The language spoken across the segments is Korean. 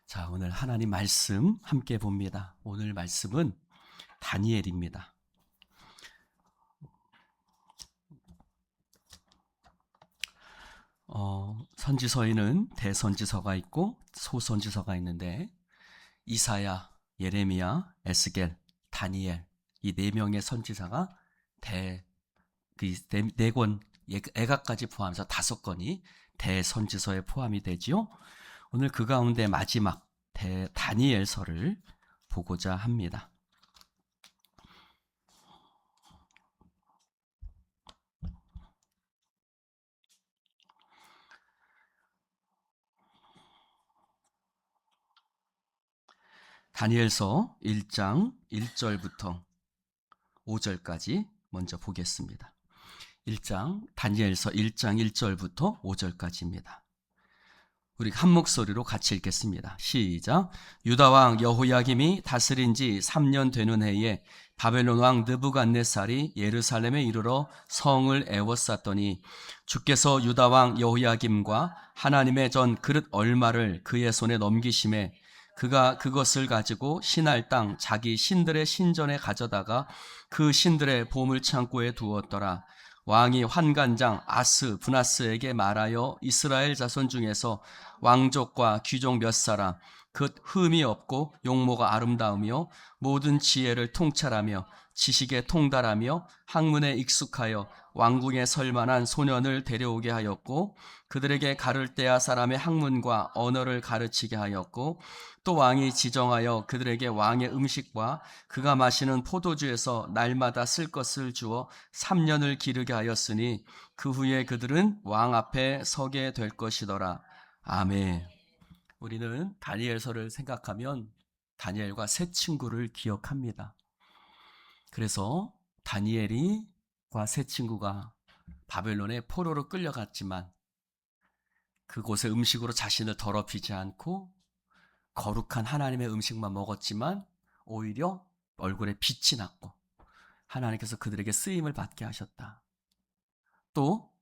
자, 오늘 하나님 말씀 함께 봅니다. 오늘 말씀은 다니엘입니다. 선지서에는 대선지서가 있고 소선지서가 있는데 이사야, 예레미야, 에스겔, 다니엘 이 네 명의 선지자가 네 권 애가까지 포함해서 5건이 대선지서에 포함이 되지요. 오늘 그 가운데 마지막 다니엘서를 보고자 합니다. 다니엘서 1장 1절부터 5절까지 먼저 보겠습니다. 다니엘서 1장 1절부터 5절까지입니다. 우리 한 목소리로 같이 읽겠습니다. 시작. 유다 왕 여호야김이 다스린 지 3년 되는 해에 바벨론 왕 느부갓네살이 예루살렘에 이르러 성을 에워쌌더니 주께서 유다 왕 여호야김과 하나님의 전 그릇 얼마를 그의 손에 넘기심에 그가 그것을 가지고 신할 땅 자기 신들의 신전에 가져다가 그 신들의 보물 창고에 두었더라. 왕이 환관장 아스 브나스에게 말하여 이스라엘 자손 중에서 왕족과 귀족 몇 사람 그 흠이 없고 용모가 아름다우며 모든 지혜를 통찰하며 지식에 통달하며 학문에 익숙하여 왕궁에 설 만한 소년을 데려오게 하였고 그들에게 가를대아 사람의 학문과 언어를 가르치게 하였고 또 왕이 지정하여 그들에게 왕의 음식과 그가 마시는 포도주에서 날마다 쓸 것을 주어 3년을 기르게 하였으니 그 후에 그들은 왕 앞에 서게 될 것이더라. 아멘. 우리는 다니엘서를 생각하면 다니엘과 세 친구를 기억합니다. 그래서 다니엘과 세 친구가 바벨론에 포로로 끌려갔지만 그곳의 음식으로 자신을 더럽히지 않고 거룩한 하나님의 음식만 먹었지만 오히려 얼굴에 빛이 났고 하나님께서 그들에게 쓰임을 받게 하셨다. 또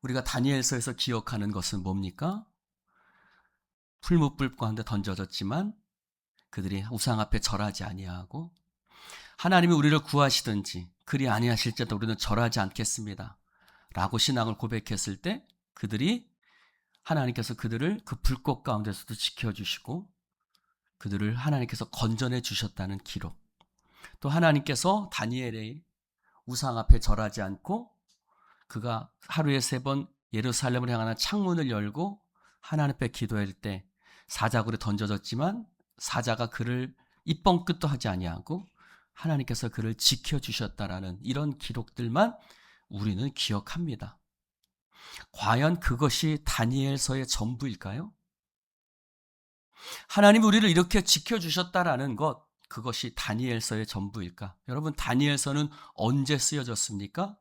우리가 다니엘서에서 기억하는 것은 뭡니까? 풀무불 가운데 던져졌지만 그들이 우상 앞에 절하지 아니하고 하나님이 우리를 구하시든지 그리 아니하실지라도 우리는 절하지 않겠습니다 라고 신앙을 고백했을 때 그들이 하나님께서 그들을 그 불꽃 가운데서도 지켜주시고 그들을 하나님께서 건져내 주셨다는 기록, 또 하나님께서 다니엘의 우상 앞에 절하지 않고 그가 하루에 3번 예루살렘을 향하는 창문을 열고 하나님 앞에 기도할 때 사자굴에 던져졌지만 사자가 그를 입번끝도 하지 아니하고 하나님께서 그를 지켜주셨다라는 이런 기록들만 우리는 기억합니다. 과연 그것이 다니엘서의 전부일까요? 하나님이 우리를 이렇게 지켜주셨다라는 것, 그것이 다니엘서의 전부일까? 여러분, 다니엘서는 언제 쓰여졌습니까?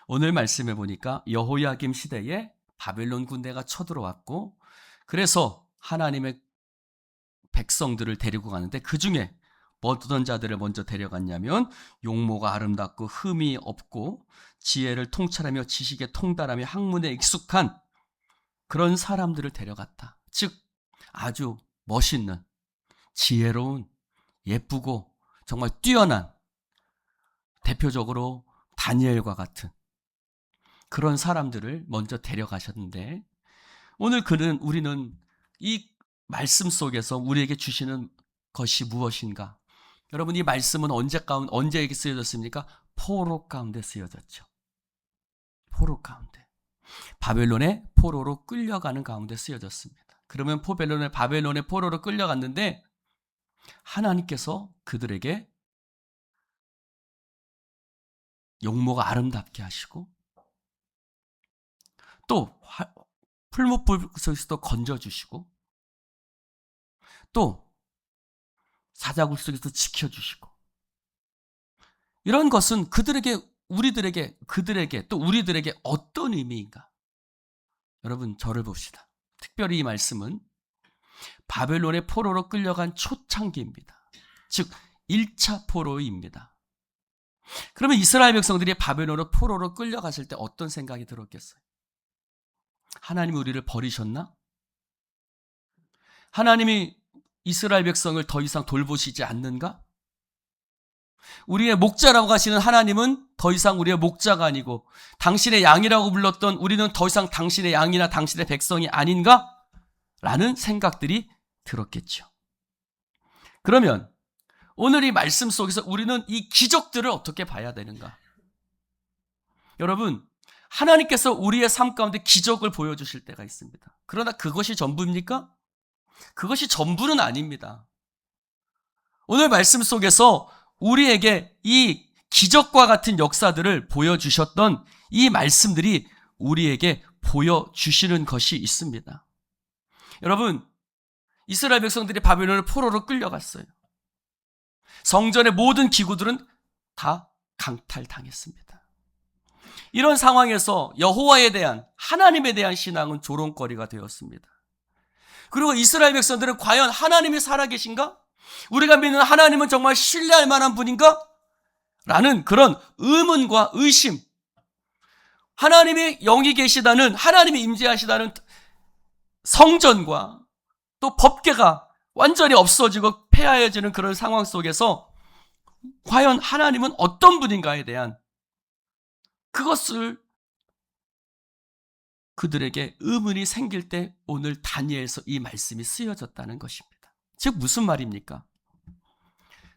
오늘 말씀해 보니까 여호야김 시대에 바벨론 군대가 쳐들어왔고 그래서 하나님의 백성들을 데리고 가는데 그 중에 어떤 자들을 먼저 데려갔냐면 용모가 아름답고 흠이 없고 지혜를 통찰하며 지식에 통달하며 학문에 익숙한 그런 사람들을 데려갔다. 즉 아주 멋있는 지혜로운 예쁘고 정말 뛰어난 대표적으로 다니엘과 같은 그런 사람들을 먼저 데려가셨는데 오늘 우리는 이 말씀 속에서 우리에게 주시는 것이 무엇인가? 여러분 이 말씀은 언제에게 쓰여졌습니까? 포로 가운데 쓰여졌죠. 포로 가운데. 바벨론의 포로로 끌려가는 가운데 쓰여졌습니다. 그러면 바벨론의 포로로 끌려갔는데 하나님께서 그들에게 용모가 아름답게 하시고 또 풀무불 속에서도 건져주시고 또 사자굴 속에서 지켜주시고 이런 것은 그들에게 또 우리들에게 어떤 의미인가? 여러분 저를 봅시다. 특별히 이 말씀은 바벨론의 포로로 끌려간 초창기입니다. 즉 1차 포로입니다. 그러면 이스라엘 백성들이 바벨론으로 포로로 끌려갔을 때 어떤 생각이 들었겠어요? 하나님이 우리를 버리셨나? 하나님이 이스라엘 백성을 더 이상 돌보시지 않는가? 우리의 목자라고 하시는 하나님은 더 이상 우리의 목자가 아니고 당신의 양이라고 불렀던 우리는 더 이상 당신의 양이나 당신의 백성이 아닌가? 라는 생각들이 들었겠죠. 그러면 오늘 이 말씀 속에서 우리는 이 기적들을 어떻게 봐야 되는가? 여러분, 하나님께서 우리의 삶 가운데 기적을 보여주실 때가 있습니다. 그러나 그것이 전부입니까? 그것이 전부는 아닙니다. 오늘 말씀 속에서 우리에게 이 기적과 같은 역사들을 보여주셨던 이 말씀들이 우리에게 보여주시는 것이 있습니다. 여러분, 이스라엘 백성들이 바벨론을 포로로 끌려갔어요. 성전의 모든 기구들은 다 강탈당했습니다. 이런 상황에서 여호와에 대한, 하나님에 대한 신앙은 조롱거리가 되었습니다. 그리고 이스라엘 백성들은 과연 하나님이 살아계신가? 우리가 믿는 하나님은 정말 신뢰할 만한 분인가? 라는 그런 의문과 의심, 하나님이 영이 계시다는, 하나님이 임재하시다는 성전과 또 법궤가 완전히 없어지고 폐하여지는 그런 상황 속에서 과연 하나님은 어떤 분인가에 대한 그것을 그들에게 의문이 생길 때 오늘 다니엘서 이 말씀이 쓰여졌다는 것입니다. 즉 무슨 말입니까?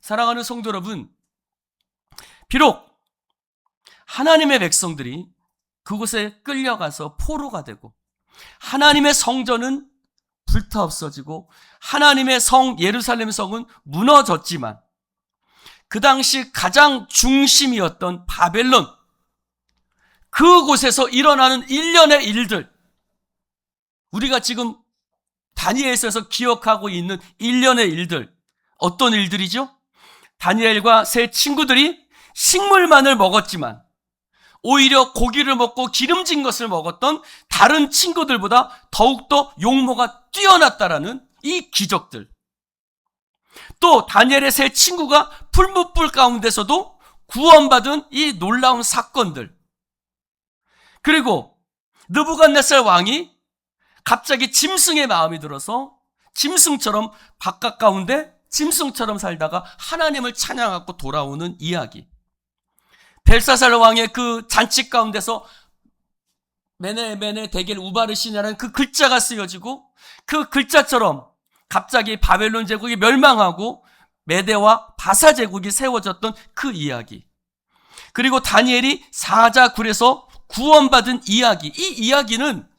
사랑하는 성도 여러분, 비록 하나님의 백성들이 그곳에 끌려가서 포로가 되고 하나님의 성전은 불타 없어지고 하나님의 성 예루살렘 성은 무너졌지만 그 당시 가장 중심이었던 바벨론, 그곳에서 일어나는 일련의 일들, 우리가 지금 다니엘서에서 기억하고 있는 일련의 일들, 어떤 일들이죠? 다니엘과 세 친구들이 식물만을 먹었지만 오히려 고기를 먹고 기름진 것을 먹었던 다른 친구들보다 더욱더 용모가 뛰어났다라는 이 기적들. 또 다니엘의 세 친구가 풀무불 가운데서도 구원받은 이 놀라운 사건들. 그리고 느부갓네살 왕이 갑자기 짐승의 마음이 들어서 짐승처럼 바깥 가운데 짐승처럼 살다가 하나님을 찬양하고 돌아오는 이야기. 벨사살 왕의 그 잔치 가운데서 메네 데겔 우바르시냐라는 그 글자가 쓰여지고 그 글자처럼 갑자기 바벨론 제국이 멸망하고 메대와 바사 제국이 세워졌던 그 이야기. 그리고 다니엘이 사자굴에서 구원받은 이야기. 이 이야기는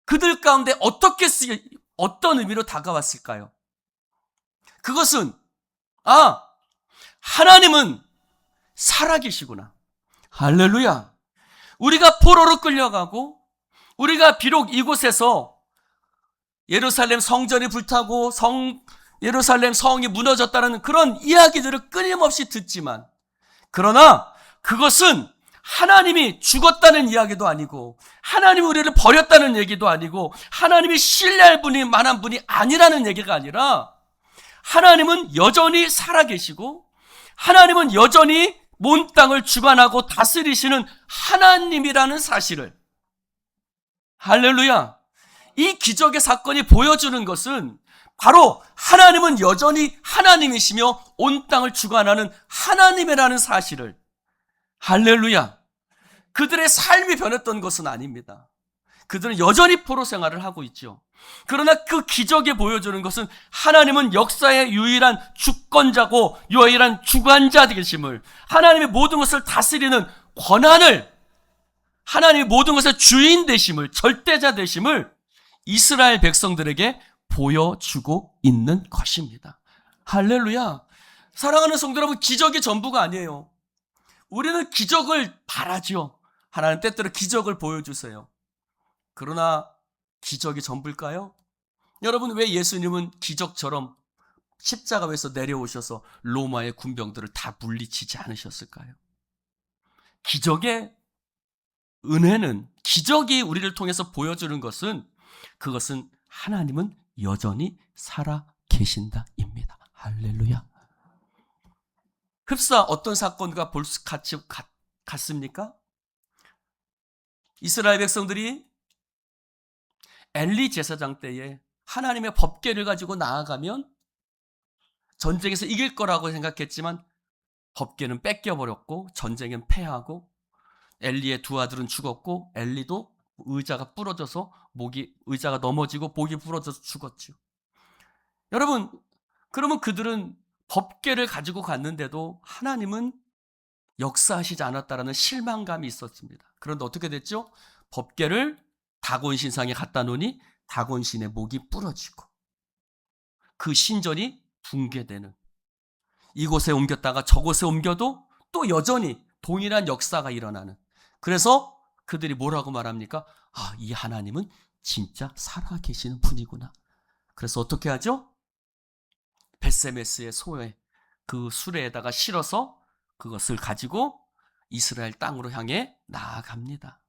그들 가운데 어떤 의미로 다가왔을까요? 그것은 하나님은 살아계시구나. 할렐루야. 우리가 포로로 끌려가고 우리가 비록 이곳에서 예루살렘 성전이 불타고 예루살렘 성이 무너졌다는 그런 이야기들을 끊임없이 듣지만, 그러나 그것은 하나님이 죽었다는 이야기도 아니고 하나님이 우리를 버렸다는 얘기도 아니고 하나님이 신뢰할 분이 만한 분이 아니라는 얘기가 아니라 하나님은 여전히 살아계시고 하나님은 여전히 온 땅을 주관하고 다스리시는 하나님이라는 사실을, 할렐루야, 이 기적의 사건이 보여주는 것은 바로 하나님은 여전히 하나님이시며 온 땅을 주관하는 하나님이라는 사실을, 할렐루야, 그들의 삶이 변했던 것은 아닙니다. 그들은 여전히 포로 생활을 하고 있죠. 그러나 그 기적이 보여주는 것은 하나님은 역사의 유일한 주권자고 유일한 주관자 되심을, 하나님의 모든 것을 다스리는 권한을, 하나님의 모든 것의 주인 되심을, 절대자 되심을 이스라엘 백성들에게 보여주고 있는 것입니다. 할렐루야. 사랑하는 성도 여러분, 기적이 전부가 아니에요. 우리는 기적을 바라죠. 하나님 때때로 기적을 보여주세요. 그러나 기적이 전부일까요? 여러분, 왜 예수님은 기적처럼 십자가에서 내려오셔서 로마의 군병들을 다 물리치지 않으셨을까요? 기적의 은혜는, 기적이 우리를 통해서 보여주는 것은, 그것은 하나님은 여전히 살아 계신다입니다. 할렐루야. 흡사 어떤 사건과 같이 같습니까? 이스라엘 백성들이 엘리 제사장 때에 하나님의 법궤를 가지고 나아가면 전쟁에서 이길 거라고 생각했지만 법궤는 뺏겨버렸고 전쟁은 패하고 엘리의 두 아들은 죽었고 엘리도 의자가 부러져서 의자가 넘어지고 목이 부러져서 죽었죠. 여러분, 그러면 그들은 법궤를 가지고 갔는데도 하나님은 역사하시지 않았다라는 실망감이 있었습니다. 그런데 어떻게 됐죠? 법궤를 다곤 신상에 갖다 놓으니 다곤 신의 목이 부러지고 그 신전이 붕괴되는, 이곳에 옮겼다가 저곳에 옮겨도 또 여전히 동일한 역사가 일어나는, 그래서 그들이 뭐라고 말합니까? 아, 이 하나님은 진짜 살아계시는 분이구나. 그래서 어떻게 하죠? 벳세메스의 소에 그 수레에다가 실어서 그것을 가지고 이스라엘 땅으로 향해 나아갑니다.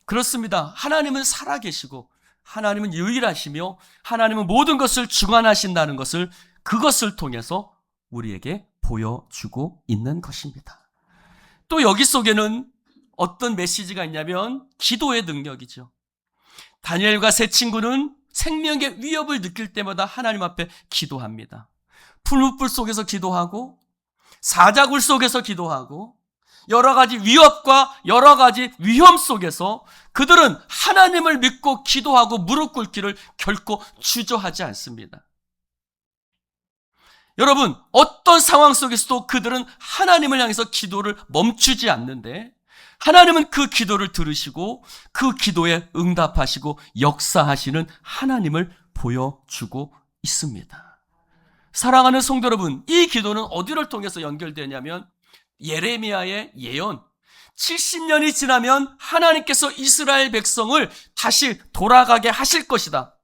그렇습니다. 하나님은 살아계시고 하나님은 유일하시며 하나님은 모든 것을 주관하신다는 것을, 그것을 통해서 우리에게 보여주고 있는 것입니다. 또 여기 속에는 어떤 메시지가 있냐면 기도의 능력이죠. 다니엘과 세 친구는 생명의 위협을 느낄 때마다 하나님 앞에 기도합니다. 풀무불 속에서 기도하고 사자굴 속에서 기도하고 여러 가지 위협과 여러 가지 위험 속에서 그들은 하나님을 믿고 기도하고 무릎 꿇기를 결코 주저하지 않습니다. 여러분, 어떤 상황 속에서도 그들은 하나님을 향해서 기도를 멈추지 않는데 하나님은 그 기도를 들으시고 그 기도에 응답하시고 역사하시는 하나님을 보여주고 있습니다. 사랑하는 성도 여러분, 이 기도는 어디를 통해서 연결되냐면 예레미야의 예언, 70년이 지나면 하나님께서 이스라엘 백성을 다시 돌아가게 하실 것이다.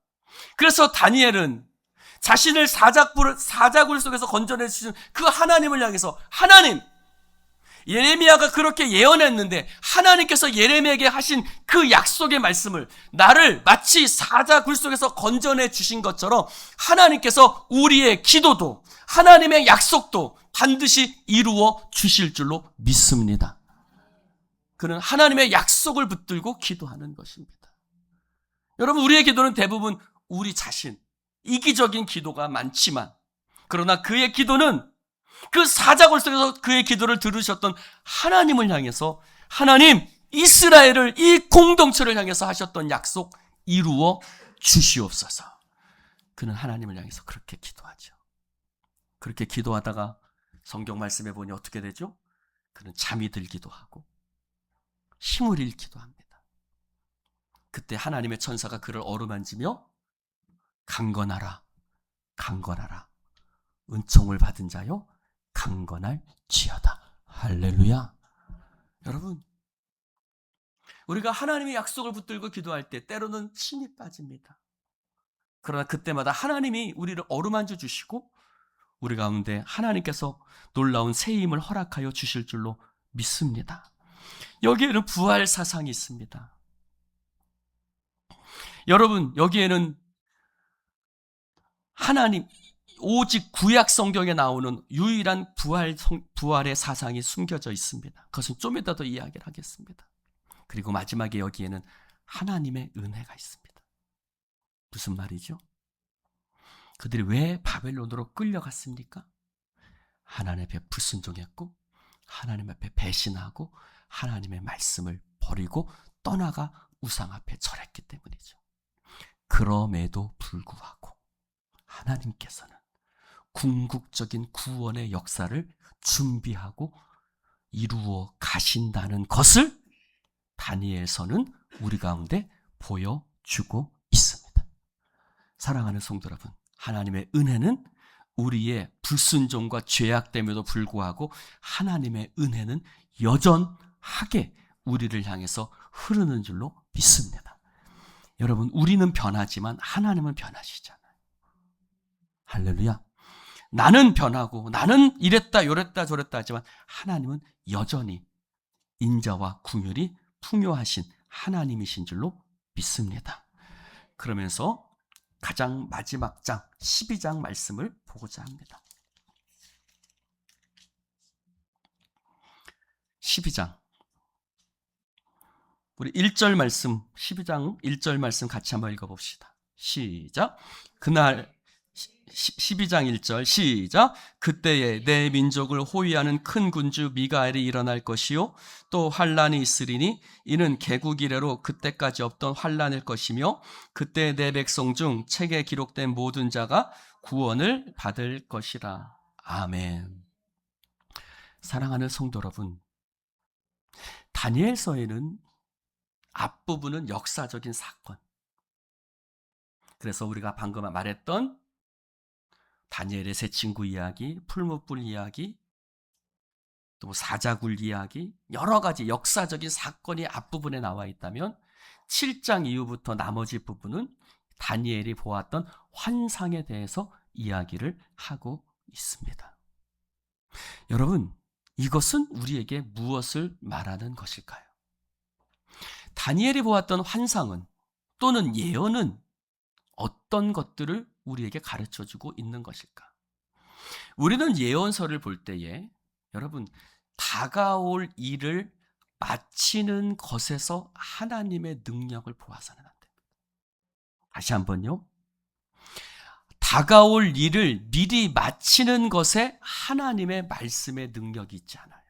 그래서 다니엘은 자신을 사자굴 속에서 건져내 주신 그 하나님을 향해서, 하나님, 예레미야가 그렇게 예언했는데 하나님께서 예레미야에게 하신 그 약속의 말씀을, 나를 마치 사자굴 속에서 건져내 주신 것처럼 하나님께서 우리의 기도도 하나님의 약속도 반드시 이루어 주실 줄로 믿습니다. 그는 하나님의 약속을 붙들고 기도하는 것입니다. 여러분, 우리의 기도는 대부분 우리 자신, 이기적인 기도가 많지만, 그러나 그의 기도는 그 사자굴 속에서 그의 기도를 들으셨던 하나님을 향해서, 하나님, 이스라엘을, 이 공동체를 향해서 하셨던 약속 이루어 주시옵소서. 그는 하나님을 향해서 그렇게 기도하죠. 그렇게 기도하다가 성경 말씀에 보니 어떻게 되죠? 그는 잠이 들기도 하고 힘을 잃기도 합니다. 그때 하나님의 천사가 그를 어루만지며 강건하라, 강건하라, 은총을 받은 자요 강건할지어다. 할렐루야. 여러분, 우리가 하나님의 약속을 붙들고 기도할 때 때로는 힘이 빠집니다. 그러나 그때마다 하나님이 우리를 어루만져 주시고 우리 가운데 하나님께서 놀라운 새 힘을 허락하여 주실 줄로 믿습니다. 여기에는 부활 사상이 있습니다. 여러분, 여기에는 하나님, 오직 구약 성경에 나오는 유일한 부활의 사상이 숨겨져 있습니다. 그것은 좀 이따 더 이야기를 하겠습니다. 그리고 마지막에 여기에는 하나님의 은혜가 있습니다. 무슨 말이죠? 그들이 왜 바벨론으로 끌려갔습니까? 하나님 앞에 불순종했고 하나님 앞에 배신하고 하나님의 말씀을 버리고 떠나가 우상 앞에 절했기 때문이죠. 그럼에도 불구하고 하나님께서는 궁극적인 구원의 역사를 준비하고 이루어 가신다는 것을 다니엘서는 우리 가운데 보여주고 있습니다. 사랑하는 성도 여러분, 하나님의 은혜는 우리의 불순종과 죄악됨에도 불구하고 하나님의 은혜는 여전하게 우리를 향해서 흐르는 줄로 믿습니다. 여러분, 우리는 변하지만 하나님은 변하시잖아요. 할렐루야. 나는 변하고 나는 이랬다 요랬다 저랬다 하지만 하나님은 여전히 인자와 긍휼이 풍요하신 하나님이신 줄로 믿습니다. 그러면서 가장 마지막 장 12장 말씀을 보고자 합니다. 12장 우리 1절 말씀, 12장 1절 말씀 같이 한번 읽어봅시다. 시작. 그날 12장 1절 시작. 그때에 내 민족을 호위하는 큰 군주 미가엘이 일어날 것이요 또 환란이 있으리니 이는 개국 이래로 그때까지 없던 환란일 것이며 그때 내 백성 중 책에 기록된 모든 자가 구원을 받을 것이라. 아멘. 사랑하는 성도 여러분, 다니엘서에는 앞부분은 역사적인 사건, 그래서 우리가 방금 말했던 다니엘의 세 친구 이야기, 풀무불 이야기, 또 사자굴 이야기, 여러 가지 역사적인 사건이 앞부분에 나와 있다면 7장 이후부터 나머지 부분은 다니엘이 보았던 환상에 대해서 이야기를 하고 있습니다. 여러분, 이것은 우리에게 무엇을 말하는 것일까요? 다니엘이 보았던 환상은 또는 예언은 어떤 것들을 우리에게 가르쳐주고 있는 것일까? 우리는 예언서를 볼 때에 여러분, 다가올 일을 마치는 것에서 하나님의 능력을 보아서는 안 됩니다. 다시 한번요. 다가올 일을 미리 마치는 것에 하나님의 말씀의 능력이 있지 않아요.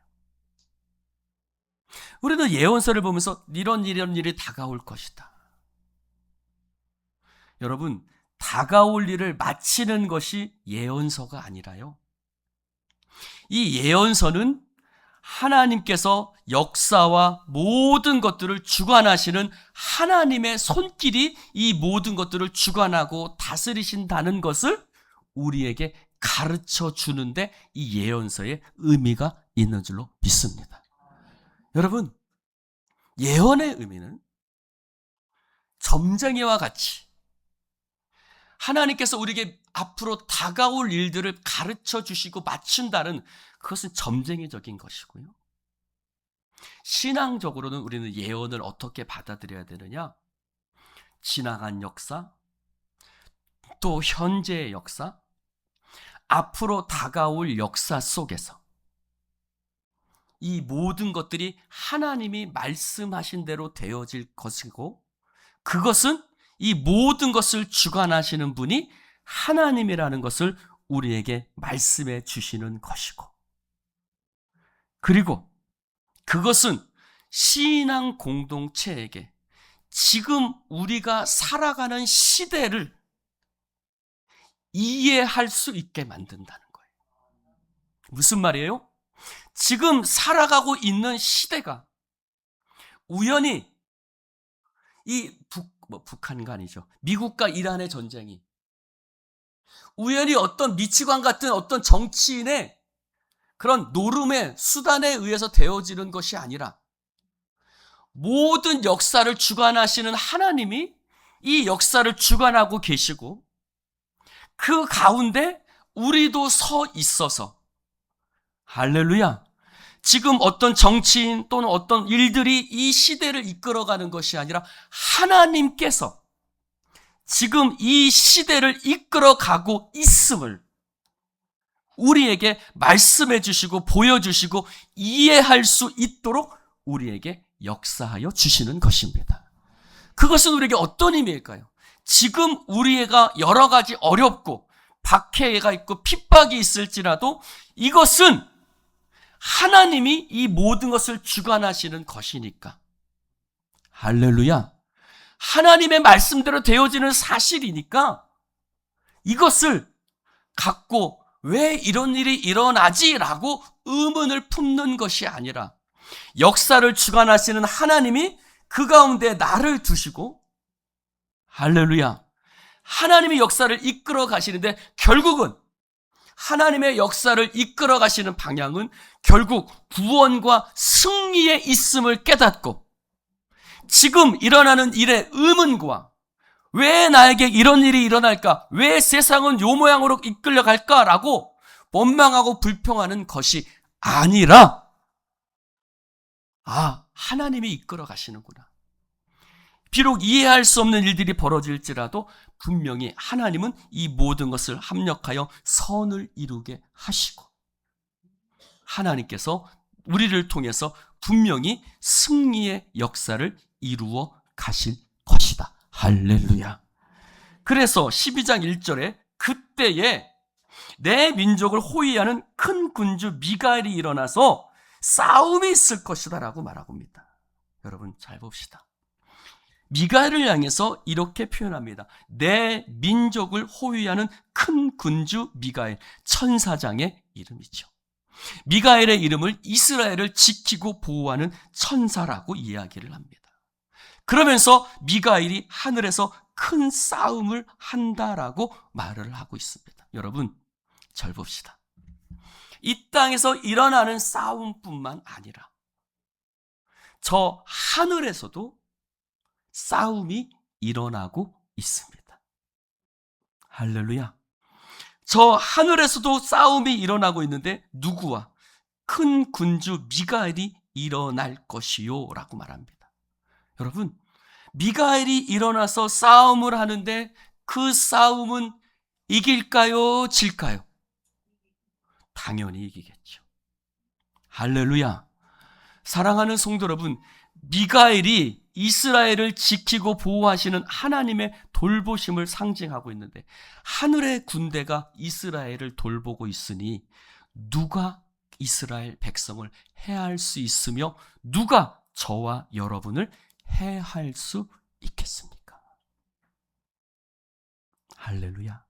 우리는 예언서를 보면서 이런 일이 다가올 것이다. 여러분, 다가올 일을 마치는 것이 예언서가 아니라요. 이 예언서는 하나님께서 역사와 모든 것들을 주관하시는 하나님의 손길이 이 모든 것들을 주관하고 다스리신다는 것을 우리에게 가르쳐 주는데 이 예언서에 의미가 있는 줄로 믿습니다. 여러분, 예언의 의미는 점쟁이와 같이 하나님께서 우리에게 앞으로 다가올 일들을 가르쳐 주시고 맞춘다는, 그것은 점쟁이적인 것이고요. 신앙적으로는 우리는 예언을 어떻게 받아들여야 되느냐? 지나간 역사, 또 현재의 역사, 앞으로 다가올 역사 속에서 이 모든 것들이 하나님이 말씀하신 대로 되어질 것이고, 그것은 이 모든 것을 주관하시는 분이 하나님이라는 것을 우리에게 말씀해 주시는 것이고, 그리고 그것은 신앙 공동체에게 지금 우리가 살아가는 시대를 이해할 수 있게 만든다는 거예요. 무슨 말이에요? 지금 살아가고 있는 시대가 우연히 이 북한가 아니죠. 미국과 이란의 전쟁이 우연히 어떤 미치광 같은 어떤 정치인의 그런 노름의 수단에 의해서 되어지는 것이 아니라 모든 역사를 주관하시는 하나님이 이 역사를 주관하고 계시고, 그 가운데 우리도 서 있어서, 할렐루야, 지금 어떤 정치인 또는 어떤 일들이 이 시대를 이끌어가는 것이 아니라 하나님께서 지금 이 시대를 이끌어가고 있음을 우리에게 말씀해 주시고 보여주시고 이해할 수 있도록 우리에게 역사하여 주시는 것입니다. 그것은 우리에게 어떤 의미일까요? 지금 우리가 여러 가지 어렵고 박해가 있고 핍박이 있을지라도 이것은 하나님이 이 모든 것을 주관하시는 것이니까, 할렐루야, 하나님의 말씀대로 되어지는 사실이니까 이것을 갖고 왜 이런 일이 일어나지라고 의문을 품는 것이 아니라, 역사를 주관하시는 하나님이 그 가운데 나를 두시고, 할렐루야, 하나님이 역사를 이끌어 가시는데, 결국은 하나님의 역사를 이끌어 가시는 방향은 결국 구원과 승리에 있음을 깨닫고, 지금 일어나는 일의 의문과 왜 나에게 이런 일이 일어날까? 왜 세상은 요 모양으로 이끌려갈까라고 원망하고 불평하는 것이 아니라, 하나님이 이끌어 가시는구나. 비록 이해할 수 없는 일들이 벌어질지라도 분명히 하나님은 이 모든 것을 합력하여 선을 이루게 하시고, 하나님께서 우리를 통해서 분명히 승리의 역사를 이루어 가실 것이다. 할렐루야. 그래서 12장 1절에 그때에 내 민족을 호위하는 큰 군주 미가엘이 일어나서 싸움이 있을 것이다 라고 말하고 있습니다. 여러분 잘 봅시다. 미가엘을 향해서 이렇게 표현합니다. 내 민족을 호위하는 큰 군주 미가엘, 천사장의 이름이죠. 미가엘의 이름을 이스라엘을 지키고 보호하는 천사라고 이야기를 합니다. 그러면서 미가엘이 하늘에서 큰 싸움을 한다라고 말을 하고 있습니다. 여러분 잘 봅시다. 이 땅에서 일어나는 싸움뿐만 아니라 저 하늘에서도 싸움이 일어나고 있습니다. 할렐루야. 저 하늘에서도 싸움이 일어나고 있는데 누구와? 큰 군주 미가엘이 일어날 것이요 라고 말합니다. 여러분, 미가엘이 일어나서 싸움을 하는데 그 싸움은 이길까요? 질까요? 당연히 이기겠죠. 할렐루야. 사랑하는 성도 여러분, 미가엘이 이스라엘을 지키고 보호하시는 하나님의 돌보심을 상징하고 있는데 하늘의 군대가 이스라엘을 돌보고 있으니 누가 이스라엘 백성을 해할 수 있으며 누가 저와 여러분을 해할 수 있겠습니까? 할렐루야.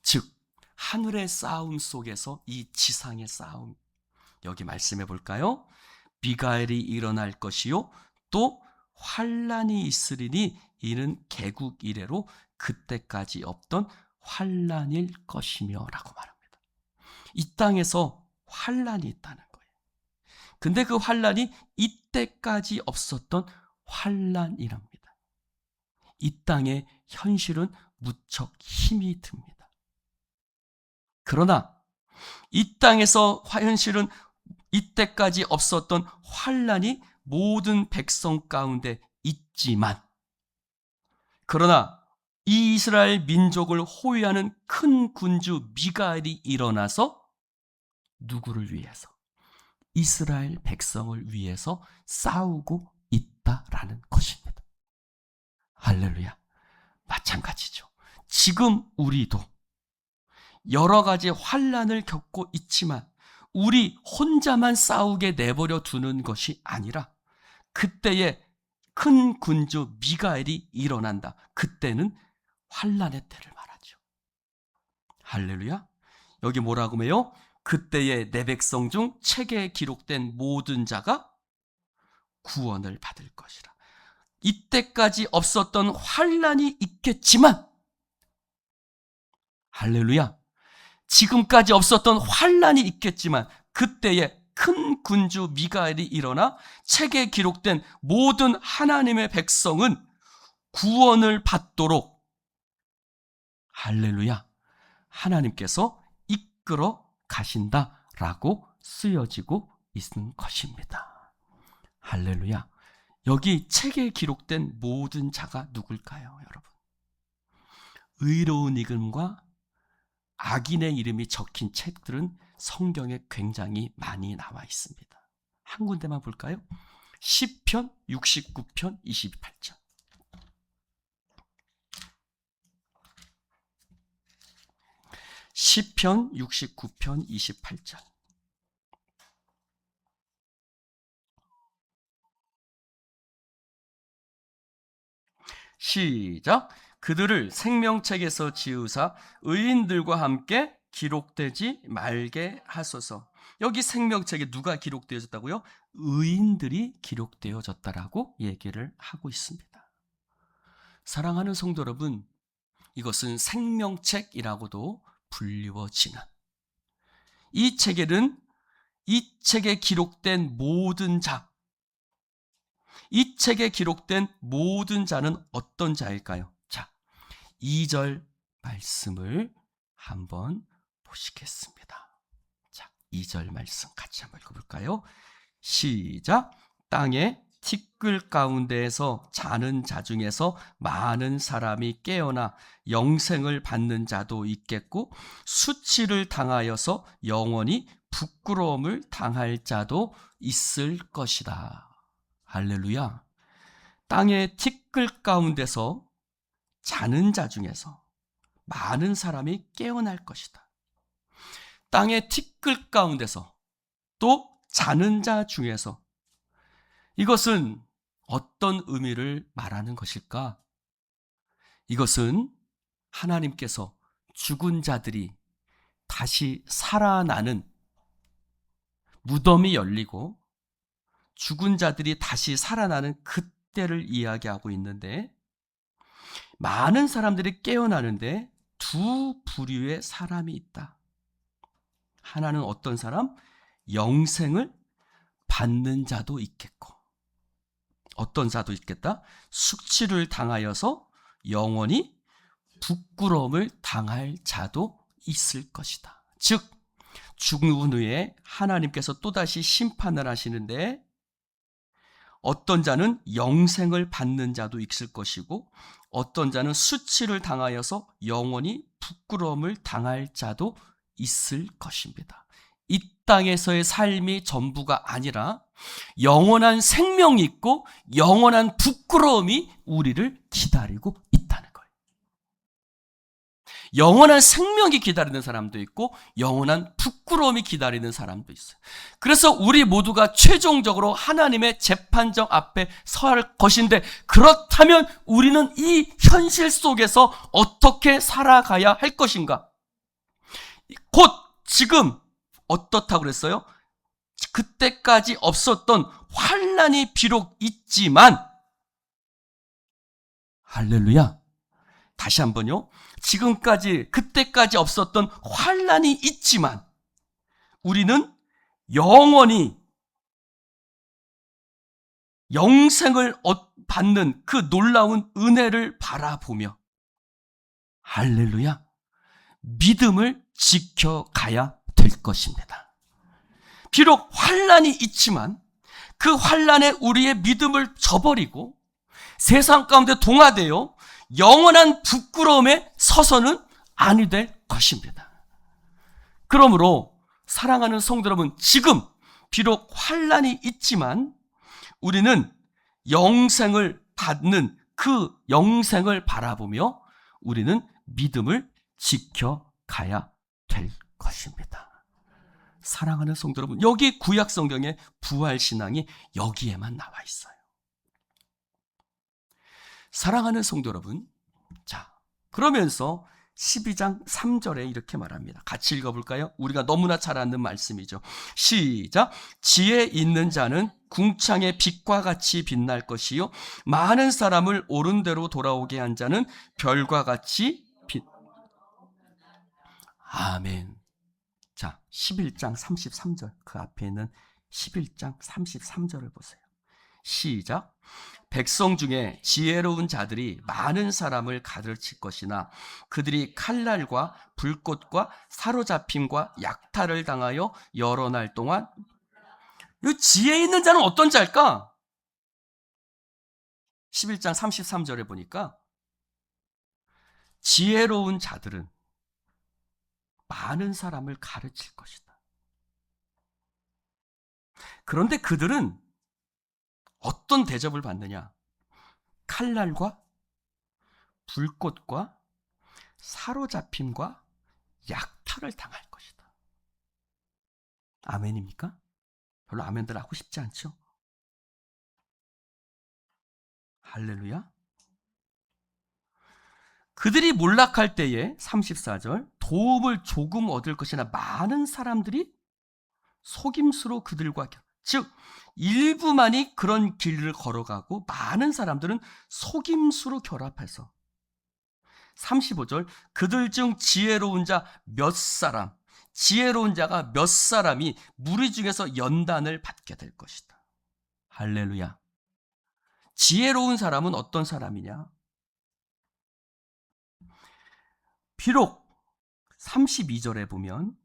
즉 하늘의 싸움 속에서 이 지상의 싸움, 여기 말씀해 볼까요? 미가엘이 일어날 것이요 또 환란이 있으리니 이는 개국 이래로 그때까지 없던 환란일 것이며 라고 말합니다. 이 땅에서 환란이 있다는 거예요. 근데 그 환란이 이때까지 없었던 환란이랍니다. 이 땅의 현실은 무척 힘이 듭니다. 그러나 이 땅에서 현실은 이때까지 없었던 환란이 모든 백성 가운데 있지만, 그러나 이 이스라엘 민족을 호위하는 큰 군주 미가엘이 일어나서 누구를 위해서? 이스라엘 백성을 위해서 싸우고 있다라는 것입니다. 할렐루야. 마찬가지죠. 지금 우리도 여러 가지 환란을 겪고 있지만 우리 혼자만 싸우게 내버려 두는 것이 아니라 그때에 큰 군주 미가엘이 일어난다. 그때는 환란의 때를 말하죠. 할렐루야. 여기 뭐라고 해요? 그때에 내 백성 중 책에 기록된 모든 자가 구원을 받을 것이라. 이때까지 없었던 환란이 있겠지만, 할렐루야, 지금까지 없었던 환란이 있겠지만 그때에 큰 군주 미가엘이 일어나 책에 기록된 모든 하나님의 백성은 구원을 받도록, 할렐루야, 하나님께서 이끌어 가신다라고 쓰여지고 있는 것입니다. 할렐루야. 여기 책에 기록된 모든 자가 누굴까요, 여러분? 의로운 이름과 악인의 이름이 적힌 책들은 성경에 굉장히 많이 나와 있습니다. 한 군데만 볼까요? 시편 69편 28절. 시편 69편 28절. 시작. 그들을 생명책에서 지우사 의인들과 함께 기록되지 말게 하소서. 여기 생명책에 누가 기록되어졌다고요? 의인들이 기록되어졌다라고 얘기를 하고 있습니다. 사랑하는 성도 여러분, 이것은 생명책이라고도 불리워지는, 이 책에는 이 책에 기록된 모든 자, 이 책에 기록된 모든 자는 어떤 자일까요? 자, 2절 말씀을 한번 보시겠습니다. 자, 2절 말씀 같이 한번 읽어볼까요? 시작. 땅에 티끌 가운데에서 자는 자 중에서 많은 사람이 깨어나 영생을 받는 자도 있겠고 수치를 당하여서 영원히 부끄러움을 당할 자도 있을 것이다. 할렐루야. 땅의 티끌 가운데서 자는 자 중에서 많은 사람이 깨어날 것이다. 땅의 티끌 가운데서 또 자는 자 중에서, 이것은 어떤 의미를 말하는 것일까? 이것은 하나님께서 죽은 자들이 다시 살아나는, 무덤이 열리고 죽은 자들이 다시 살아나는 그때를 이야기하고 있는데, 많은 사람들이 깨어나는데 두 부류의 사람이 있다. 하나는 어떤 사람? 영생을 받는 자도 있겠고, 어떤 자도 있겠다? 숙치를 당하여서 영원히 부끄러움을 당할 자도 있을 것이다. 즉, 죽은 후에 하나님께서 또다시 심판을 하시는데, 어떤 자는 영생을 받는 자도 있을 것이고, 어떤 자는 수치를 당하여서 영원히 부끄러움을 당할 자도 있을 것입니다. 이 땅에서의 삶이 전부가 아니라 영원한 생명이 있고 영원한 부끄러움이 우리를 기다리고 있다는 거예요. 영원한 생명이 기다리는 사람도 있고 영원한 부끄러움이 기다리는 사람도 있어요. 그래서 우리 모두가 최종적으로 하나님의 재판정 앞에 서야 할 것인데, 그렇다면 우리는 이 현실 속에서 어떻게 살아가야 할 것인가? 곧 지금 어떻다고 그랬어요? 그때까지 없었던 환난이 비록 있지만, 할렐루야, 다시 한번요. 지금까지, 그때까지 없었던 환난이 있지만 우리는 영원히 영생을 받는 그 놀라운 은혜를 바라보며, 할렐루야, 믿음을 지켜가야 될 것입니다. 비록 환난이 있지만 그 환난에 우리의 믿음을 저버리고 세상 가운데 동화되어 영원한 부끄러움에 서서는 아니 될 것입니다. 그러므로 사랑하는 성도 여러분, 지금 비록 환난이 있지만 우리는 영생을 받는 그 영생을 바라보며 우리는 믿음을 지켜가야 될 것입니다. 사랑하는 성도 여러분, 여기 구약 성경의 부활 신앙이 여기에만 나와 있어요. 사랑하는 성도 여러분, 자, 그러면서 12장 3절에 이렇게 말합니다. 같이 읽어볼까요? 우리가 너무나 잘 아는 말씀이죠. 시작. 지혜 있는 자는 궁창의 빛과 같이 빛날 것이요, 많은 사람을 옳은 대로 돌아오게 한 자는 별과 같이 빛. 아멘. 자, 11장 33절, 그 앞에 있는 11장 33절을 보세요. 시작. 백성 중에 지혜로운 자들이 많은 사람을 가르칠 것이나 그들이 칼날과 불꽃과 사로잡힘과 약탈을 당하여 여러 날 동안. 이 지혜 있는 자는 어떤 자일까? 11장 33절에 보니까 지혜로운 자들은 많은 사람을 가르칠 것이다. 그런데 그들은 어떤 대접을 받느냐? 칼날과 불꽃과 사로잡힘과 약탈을 당할 것이다. 아멘입니까? 별로 아멘들 하고 싶지 않죠? 할렐루야. 그들이 몰락할 때에 34절, 도움을 조금 얻을 것이나 많은 사람들이 속임수로 그들과, 즉 일부만이 그런 길을 걸어가고 많은 사람들은 속임수로 결합해서. 35절, 그들 중 지혜로운 자 몇 사람, 지혜로운 자가 몇 사람이 무리 중에서 연단을 받게 될 것이다. 할렐루야. 지혜로운 사람은 어떤 사람이냐? 비록 32절에 보면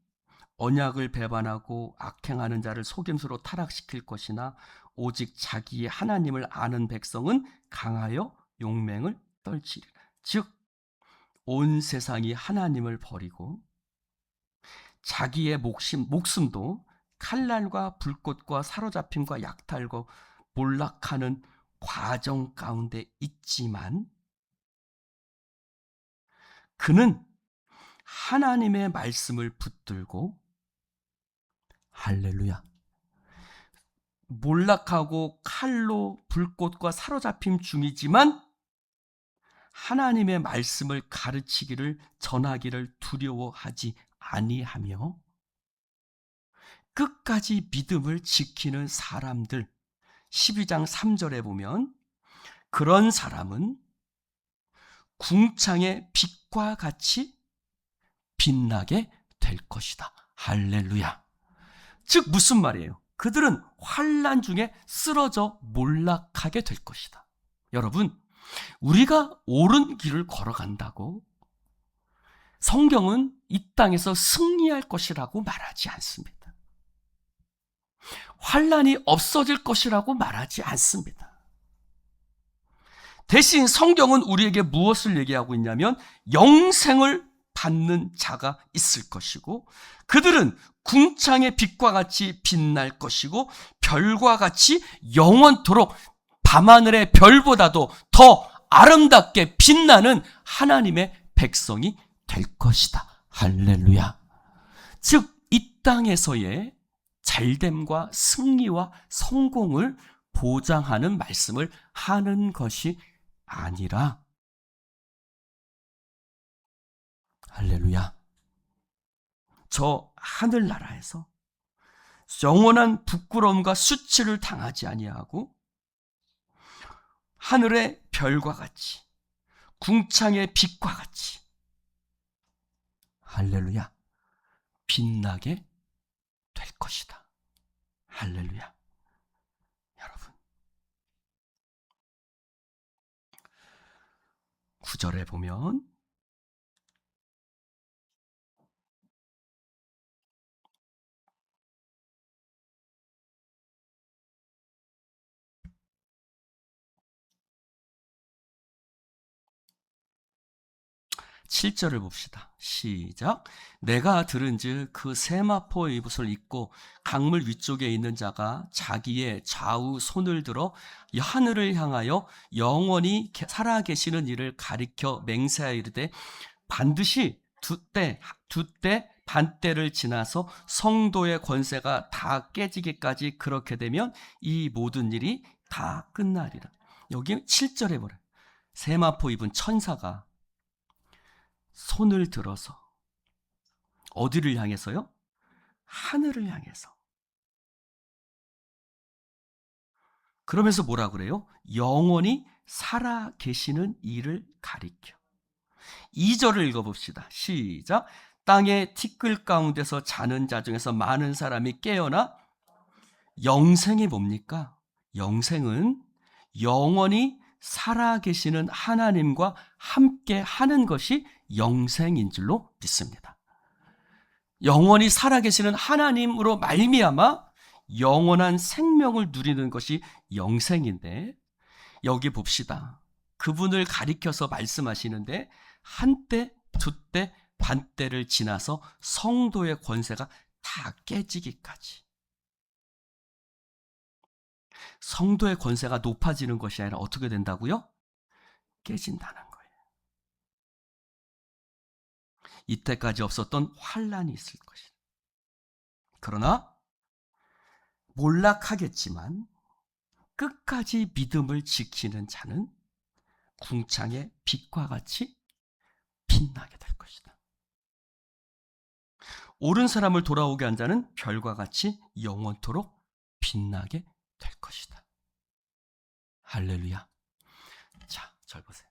언약을 배반하고 악행하는 자를 속임수로 타락시킬 것이나 오직 자기의 하나님을 아는 백성은 강하여 용맹을 떨치리라. 즉 온 세상이 하나님을 버리고 자기의 목숨도 칼날과 불꽃과 사로잡힘과 약탈과 몰락하는 과정 가운데 있지만 그는 하나님의 말씀을 붙들고, 할렐루야, 몰락하고 칼로 불꽃과 사로잡힘 중이지만 하나님의 말씀을 가르치기를, 전하기를 두려워하지 아니하며 끝까지 믿음을 지키는 사람들, 12장 3절에 보면 그런 사람은 궁창의 빛과 같이 빛나게 될 것이다. 할렐루야. 즉 무슨 말이에요? 그들은 환난 중에 쓰러져 몰락하게 될 것이다. 여러분, 우리가 옳은 길을 걸어간다고 성경은 이 땅에서 승리할 것이라고 말하지 않습니다. 환난이 없어질 것이라고 말하지 않습니다. 대신 성경은 우리에게 무엇을 얘기하고 있냐면 영생을 받는 자가 있을 것이고 그들은 궁창의 빛과 같이 빛날 것이고 별과 같이 영원토록 밤하늘의 별보다도 더 아름답게 빛나는 하나님의 백성이 될 것이다. 할렐루야. 즉 이 땅에서의 잘됨과 승리와 성공을 보장하는 말씀을 하는 것이 아니라, 할렐루야, 저 하늘나라에서 영원한 부끄러움과 수치를 당하지 아니하고 하늘의 별과 같이 궁창의 빛과 같이, 할렐루야, 빛나게 될 것이다. 할렐루야. 여러분, 9절에 보면 7절을 봅시다. 시작. 내가 들은즉 그 세마포의 옷을 입고 강물 위쪽에 있는 자가 자기의 좌우 손을 들어 하늘을 향하여 영원히 살아계시는 이를 가리켜 맹세하이르되 반드시 두 때 반때를 지나서 성도의 권세가 다 깨지기까지 그렇게 되면 이 모든 일이 다 끝나리라. 여기 7절에 보라. 세마포 입은 천사가 손을 들어서 어디를 향해서요? 하늘을 향해서. 그러면서 뭐라 그래요? 영원히 살아 계시는 이를 가리켜. 2절을 읽어봅시다. 시작. 땅의 티끌 가운데서 자는 자 중에서 많은 사람이 깨어나, 영생이 뭡니까? 영생은 영원히 살아계시는 하나님과 함께 하는 것이 영생인 줄로 믿습니다. 영원히 살아계시는 하나님으로 말미암아 영원한 생명을 누리는 것이 영생인데, 여기 봅시다. 그분을 가리켜서 말씀하시는데 한때, 두때, 반때를 지나서 성도의 권세가 다 깨지기까지. 성도의 권세가 높아지는 것이 아니라 어떻게 된다고요? 깨진다는 거예요. 이때까지 없었던 환난이 있을 것이다. 그러나 몰락하겠지만 끝까지 믿음을 지키는 자는 궁창의 빛과 같이 빛나게 될 것이다. 옳은 사람을 돌아오게 한 자는 별과 같이 영원토록 빛나게 될 것이다. 할렐루야. 자, 잘 보세요.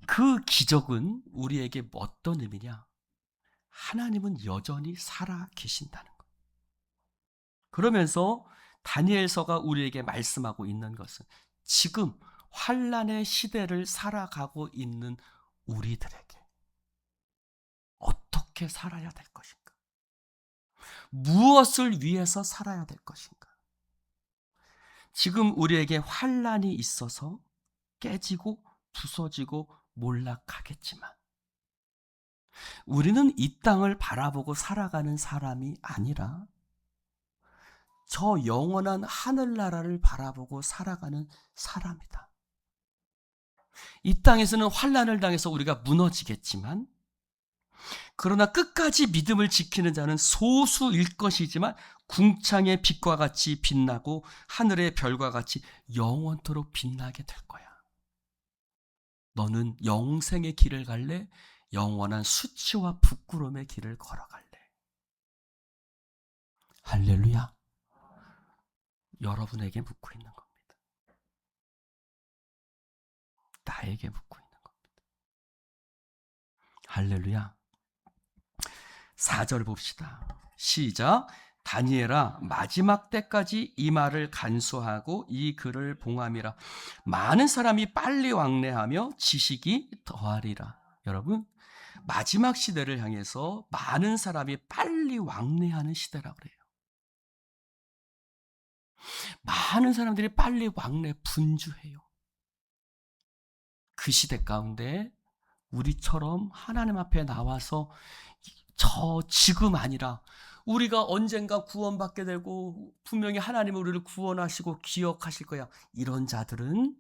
그 기적은 우리에게 어떤 의미냐? 하나님은 여전히 살아 계신다는 것. 그러면서 다니엘서가 우리에게 말씀하고 있는 것은 지금 환난의 시대를 살아가고 있는 우리들에게 어떻게 살아야 될 것인가? 무엇을 위해서 살아야 될 것인가? 지금 우리에게 환난이 있어서 깨지고 부서지고 몰락하겠지만 우리는 이 땅을 바라보고 살아가는 사람이 아니라 저 영원한 하늘나라를 바라보고 살아가는 사람이다. 이 땅에서는 환난을 당해서 우리가 무너지겠지만, 그러나 끝까지 믿음을 지키는 자는 소수일 것이지만 궁창의 빛과 같이 빛나고 하늘의 별과 같이 영원토록 빛나게 될 거야. 너는 영생의 길을 갈래? 영원한 수치와 부끄러움의 길을 걸어갈래? 할렐루야. 여러분에게 묻고 있는 겁니다. 나에게 묻고 있는 겁니다. 할렐루야. 4절 봅시다. 시작. 다니엘아, 마지막 때까지 이 말을 간수하고 이 글을 봉함이라. 많은 사람이 빨리 왕래하며 지식이 더하리라. 여러분, 마지막 시대를 향해서 많은 사람이 빨리 왕래하는 시대라고 그래요. 많은 사람들이 빨리 왕래 분주해요. 그 시대 가운데 우리처럼 하나님 앞에 나와서 지금 아니라 우리가 언젠가 구원받게 되고 분명히 하나님은 우리를 구원하시고 기억하실 거야. 이런 자들은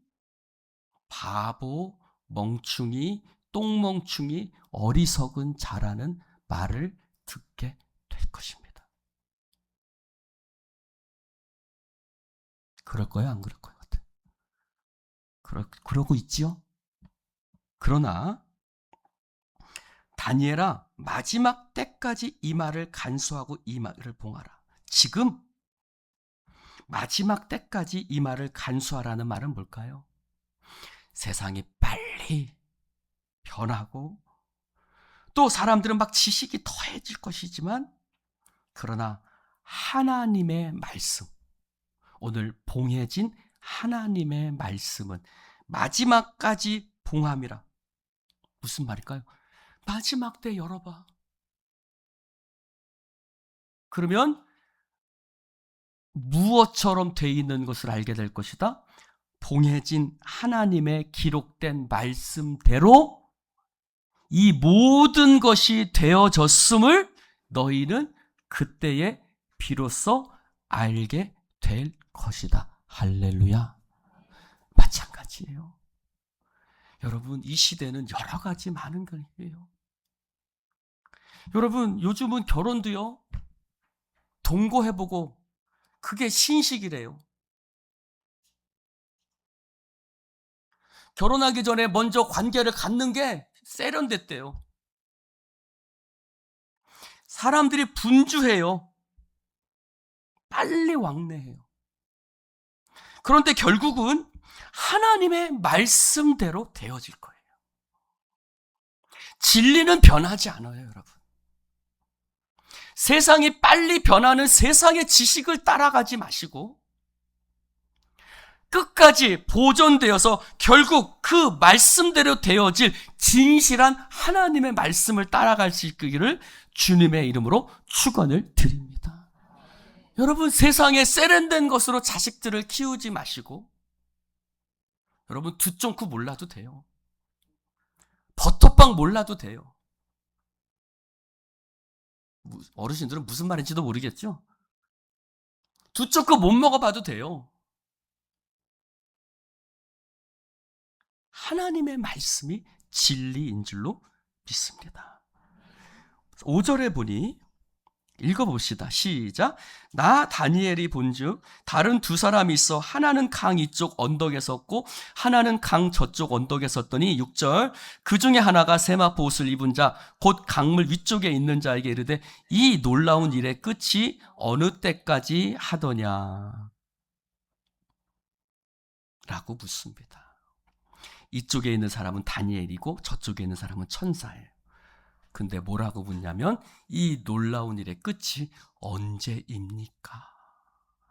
바보, 멍충이, 똥멍충이, 어리석은 자라는 말을 듣게 될 것입니다. 그럴 거예요? 안 그럴 거예요? 그러고 있지요? 그러나 다니엘아, 마지막 때까지 이 말을 간수하고 이 말을 봉하라. 지금 마지막 때까지 이 말을 간수하라는 말은 뭘까요? 세상이 빨리 변하고 또 사람들은 막 지식이 더해질 것이지만, 그러나 하나님의 말씀, 오늘 봉해진 하나님의 말씀은 마지막까지 봉함이라. 무슨 말일까요? 마지막 때 열어봐. 그러면 무엇처럼 돼 있는 것을 알게 될 것이다. 봉해진 하나님의 기록된 말씀대로 이 모든 것이 되어졌음을 너희는 그때에 비로소 알게 될 것이다. 할렐루야. 마찬가지예요. 여러분, 이 시대는 여러 가지 많은 것이에요. 여러분, 요즘은 결혼도요, 동거해보고 그게 신식이래요. 결혼하기 전에 먼저 관계를 갖는 게 세련됐대요. 사람들이 분주해요. 빨리 왕래해요. 그런데 결국은 하나님의 말씀대로 되어질 거예요. 진리는 변하지 않아요, 여러분. 세상이 빨리 변하는 세상의 지식을 따라가지 마시고 끝까지 보존되어서 결국 그 말씀대로 되어질 진실한 하나님의 말씀을 따라갈 수 있기를 주님의 이름으로 축원을 드립니다. 여러분, 세상에 세련된 것으로 자식들을 키우지 마시고, 여러분, 두쫑쿠 몰라도 돼요. 버터빵 몰라도 돼요. 어르신들은 무슨 말인지도 모르겠죠? 두쫑쿠 못 먹어봐도 돼요. 하나님의 말씀이 진리인 줄로 믿습니다. 5절에 보니, 읽어봅시다. 시작. 나 다니엘이 본즉 다른 두 사람이 있어 하나는 강 이쪽 언덕에 섰고 하나는 강 저쪽 언덕에 섰더니 6절 그 중에 하나가 세마포 옷을 입은 자 곧 강물 위쪽에 있는 자에게 이르되 이 놀라운 일의 끝이 어느 때까지 하더냐 라고 묻습니다. 이쪽에 있는 사람은 다니엘이고 저쪽에 있는 사람은 천사예요. 근데 뭐라고 묻냐면 이 놀라운 일의 끝이 언제입니까?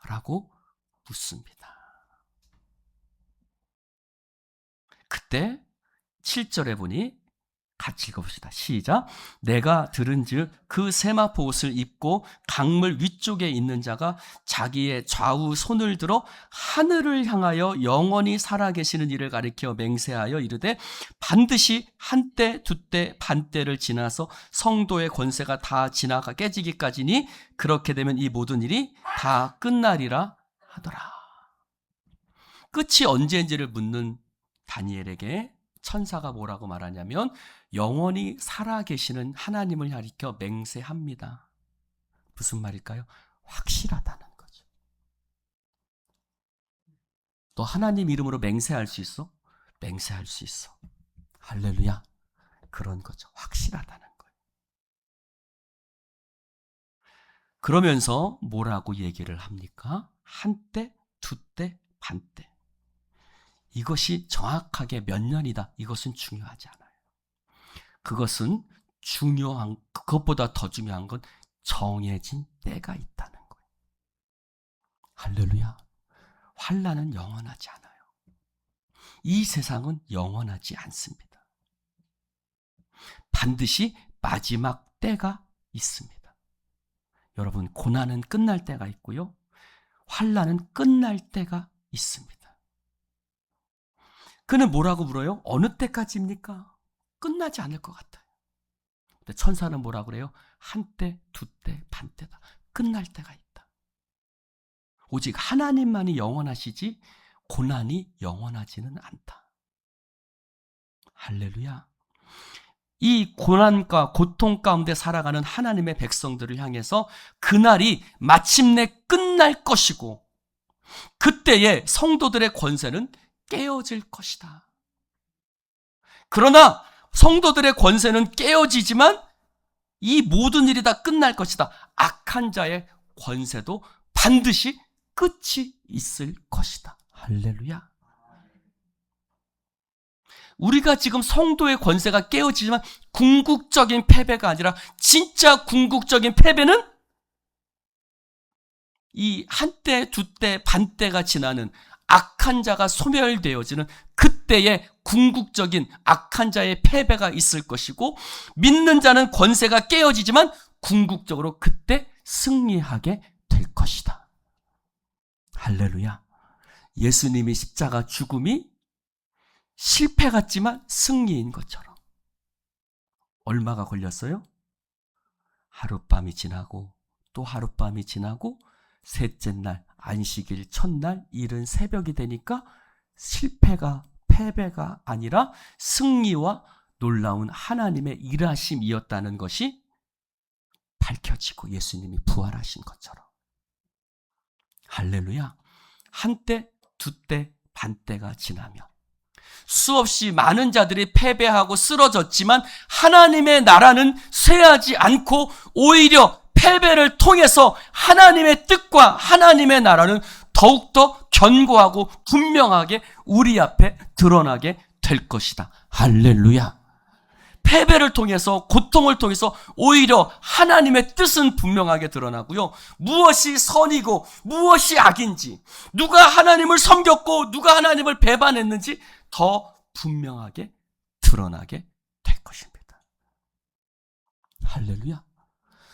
라고 묻습니다. 그때 7절에 보니 같이 읽어봅시다. 시작. 내가 들은즉 그 세마포 옷을 입고 강물 위쪽에 있는 자가 자기의 좌우 손을 들어 하늘을 향하여 영원히 살아계시는 이를 가리켜 맹세하여 이르되 반드시 한때 두때 반때를 지나서 성도의 권세가 다 지나가 깨지기까지니 그렇게 되면 이 모든 일이 다 끝나리라 하더라. 끝이 언제인지를 묻는 다니엘에게 천사가 뭐라고 말하냐면 영원히 살아계시는 하나님을 가리켜 맹세합니다. 무슨 말일까요? 확실하다는 거죠. 너 하나님 이름으로 맹세할 수 있어? 맹세할 수 있어. 할렐루야. 그런 거죠. 확실하다는 거예요. 그러면서 뭐라고 얘기를 합니까? 한때, 두때, 반때. 이것이 정확하게 몇 년이다. 이것은 중요하지 않아요. 그것은 그것보다 더 중요한 건 정해진 때가 있다는 거예요. 할렐루야. 환난은 영원하지 않아요. 이 세상은 영원하지 않습니다. 반드시 마지막 때가 있습니다. 여러분, 고난은 끝날 때가 있고요. 환난은 끝날 때가 있습니다. 그는 뭐라고 물어요? 어느 때까지입니까? 끝나지 않을 것 같아요. 근데 천사는 뭐라고 그래요? 한때, 두때, 반때다. 끝날 때가 있다. 오직 하나님만이 영원하시지 고난이 영원하지는 않다. 할렐루야. 이 고난과 고통 가운데 살아가는 하나님의 백성들을 향해서 그날이 마침내 끝날 것이고 그때의 성도들의 권세는 깨어질 것이다. 그러나 성도들의 권세는 깨어지지만 이 모든 일이 다 끝날 것이다. 악한 자의 권세도 반드시 끝이 있을 것이다. 할렐루야. 우리가 지금 성도의 권세가 깨어지지만 궁극적인 패배가 아니라 진짜 궁극적인 패배는 이 한때, 두때, 반때가 지나는 악한 자가 소멸되어지는 그때의 궁극적인 악한 자의 패배가 있을 것이고 믿는 자는 권세가 깨어지지만 궁극적으로 그때 승리하게 될 것이다. 할렐루야. 예수님이 십자가 죽음이 실패 같지만 승리인 것처럼. 얼마가 걸렸어요? 하룻밤이 지나고 또 하룻밤이 지나고 셋째 날 안식일 첫날 이른 새벽이 되니까 실패가 패배가 아니라 승리와 놀라운 하나님의 일하심이었다는 것이 밝혀지고 예수님이 부활하신 것처럼. 할렐루야. 한때, 두때, 반때가 지나며 수없이 많은 자들이 패배하고 쓰러졌지만 하나님의 나라는 쇠하지 않고 오히려 패배를 통해서 하나님의 뜻과 하나님의 나라는 더욱더 견고하고 분명하게 우리 앞에 드러나게 될 것이다. 할렐루야. 패배를 통해서 고통을 통해서 오히려 하나님의 뜻은 분명하게 드러나고요. 무엇이 선이고 무엇이 악인지 누가 하나님을 섬겼고 누가 하나님을 배반했는지 더 분명하게 드러나게 될 것입니다. 할렐루야.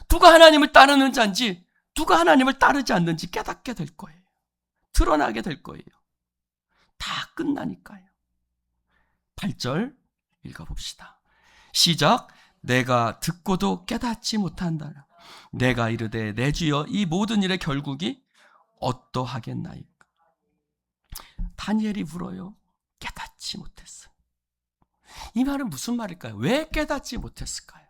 누가 하나님을 따르는 자인지 누가 하나님을 따르지 않는지 깨닫게 될 거예요. 드러나게 될 거예요. 다 끝나니까요. 8절 읽어봅시다. 시작. 내가 듣고도 깨닫지 못한다. 내가 이르되 내 주여 이 모든 일의 결국이 어떠하겠나이까. 다니엘이 물어요. 깨닫지 못했어요. 이 말은 무슨 말일까요? 왜 깨닫지 못했을까요?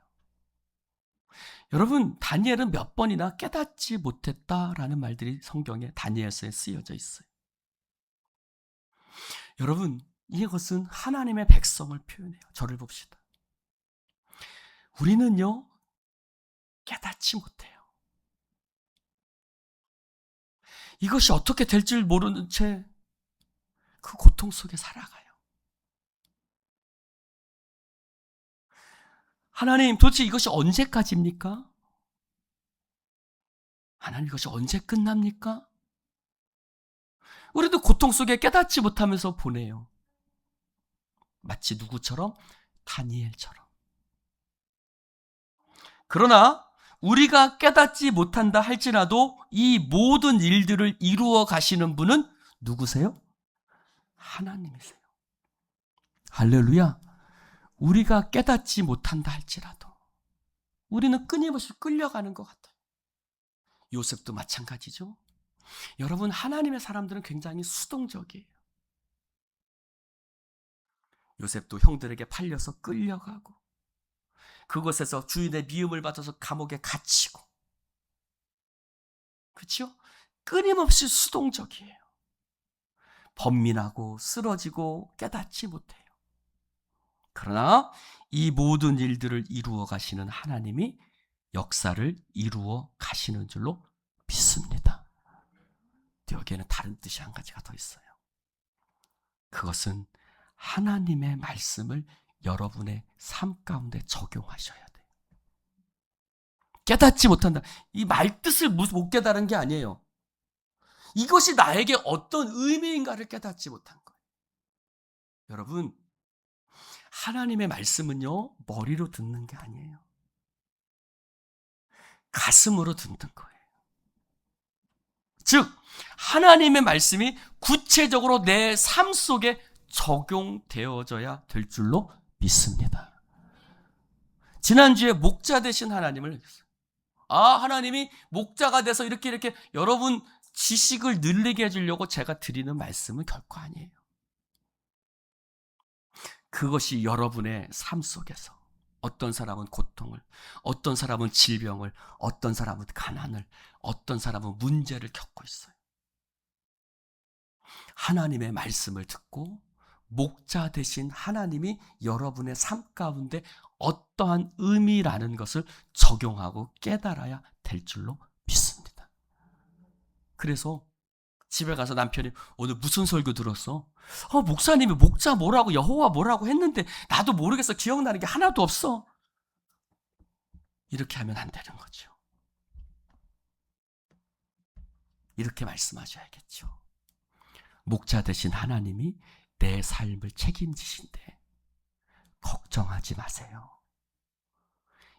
여러분, 다니엘은 몇 번이나 깨닫지 못했다라는 말들이 성경에 다니엘서에 쓰여져 있어요. 여러분, 이것은 하나님의 백성을 표현해요. 저를 봅시다. 우리는요, 깨닫지 못해요. 이것이 어떻게 될 줄 모르는 채 그 고통 속에 살아가요. 하나님, 도대체 이것이 언제까지입니까? 하나님, 이것이 언제 끝납니까? 우리도 고통 속에 깨닫지 못하면서 보내요. 마치 누구처럼? 다니엘처럼. 그러나 우리가 깨닫지 못한다 할지라도 이 모든 일들을 이루어 가시는 분은 누구세요? 하나님이세요. 할렐루야. 우리가 깨닫지 못한다 할지라도 우리는 끊임없이 끌려가는 것 같아요. 요셉도 마찬가지죠. 여러분, 하나님의 사람들은 굉장히 수동적이에요. 요셉도 형들에게 팔려서 끌려가고 그곳에서 주인의 미움을 받아서 감옥에 갇히고, 그렇죠? 끊임없이 수동적이에요. 번민하고 쓰러지고 깨닫지 못해요. 그러나 이 모든 일들을 이루어 가시는 하나님이 역사를 이루어 가시는 줄로 믿습니다. 여기에는 다른 뜻이 한 가지가 더 있어요. 그것은 하나님의 말씀을 여러분의 삶 가운데 적용하셔야 돼요. 깨닫지 못한다. 이 말뜻을 못 깨달은 게 아니에요. 이것이 나에게 어떤 의미인가를 깨닫지 못한 거예요. 여러분, 하나님의 말씀은요, 머리로 듣는 게 아니에요. 가슴으로 듣는 거예요. 즉, 하나님의 말씀이 구체적으로 내 삶 속에 적용되어져야 될 줄로 믿습니다. 지난주에 목자 되신 하나님을 얘기했어요. 하나님이 목자가 돼서 이렇게 여러분 지식을 늘리게 해주려고 제가 드리는 말씀은 결코 아니에요. 그것이 여러분의 삶 속에서 어떤 사람은 고통을, 어떤 사람은 질병을, 어떤 사람은 가난을, 어떤 사람은 문제를 겪고 있어요. 하나님의 말씀을 듣고 목자 되신 하나님이 여러분의 삶 가운데 어떠한 의미라는 것을 적용하고 깨달아야 될 줄로 믿습니다. 그래서 집에 가서 남편이 오늘 무슨 설교 들었어? 목사님이 목자 뭐라고 여호와 뭐라고 했는데 나도 모르겠어. 기억나는 게 하나도 없어. 이렇게 하면 안 되는 거죠. 이렇게 말씀하셔야겠죠. 목자 되신 하나님이 내 삶을 책임지신데 걱정하지 마세요.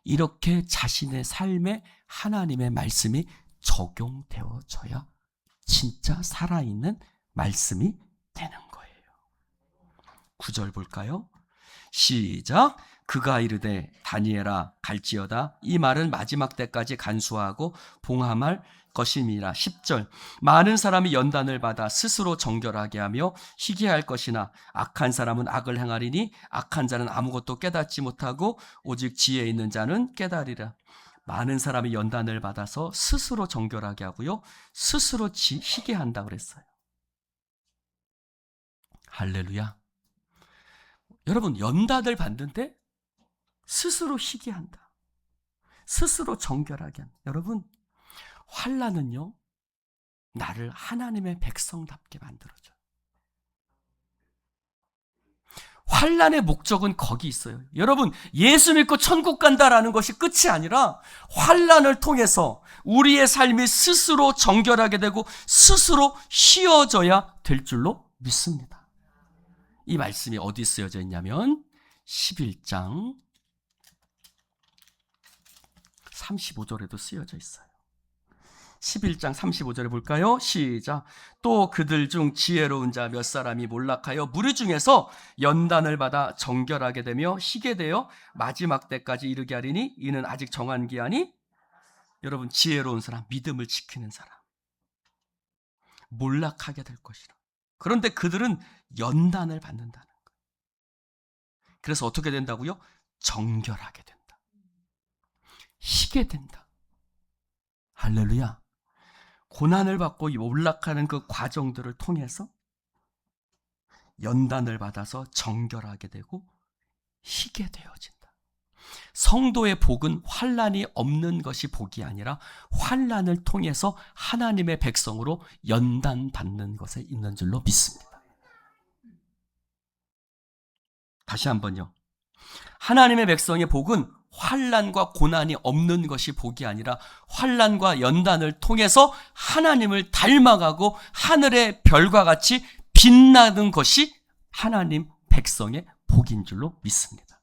이렇게 자신의 삶에 하나님의 말씀이 적용되어져야 진짜 살아있는 말씀이 되는 거예요. 9절 볼까요? 시작. 그가 이르되 다니엘아 갈지어다 이 말을 마지막 때까지 간수하고 봉함할 것임이라. 10절. 많은 사람이 연단을 받아 스스로 정결하게 하며 희귀할 것이나 악한 사람은 악을 행하리니 악한 자는 아무것도 깨닫지 못하고 오직 지혜 있는 자는 깨달으리라. 많은 사람이 연단을 받아서 스스로 정결하게 하고요, 스스로 희귀한다 그랬어요. 할렐루야. 여러분, 연단을 받는데 스스로 희귀한다, 스스로 정결하게 한다. 여러분, 환난은요 나를 하나님의 백성답게 만들어줘요. 환난의 목적은 거기 있어요. 여러분, 예수 믿고 천국 간다라는 것이 끝이 아니라 환난을 통해서 우리의 삶이 스스로 정결하게 되고 스스로 쉬어져야 될 줄로 믿습니다. 이 말씀이 어디 쓰여져 있냐면 11장 35절에도 쓰여져 있어요. 11장 35절에 볼까요? 시작. 또 그들 중 지혜로운 자 몇 사람이 몰락하여 무리 중에서 연단을 받아 정결하게 되며 희게 되어 마지막 때까지 이르게 하리니 이는 아직 정한 기한이. 여러분, 지혜로운 사람, 믿음을 지키는 사람 몰락하게 될 것이라. 그런데 그들은 연단을 받는다는 거예요. 그래서 어떻게 된다고요? 정결하게 된다, 희게 된다. 할렐루야. 고난을 받고 올라가는 그 과정들을 통해서 연단을 받아서 정결하게 되고 희게 되어진다. 성도의 복은 환난이 없는 것이 복이 아니라 환난을 통해서 하나님의 백성으로 연단받는 것에 있는 줄로 믿습니다. 다시 한번요. 하나님의 백성의 복은 환난과 고난이 없는 것이 복이 아니라 환난과 연단을 통해서 하나님을 닮아가고 하늘의 별과 같이 빛나는 것이 하나님 백성의 복인 줄로 믿습니다.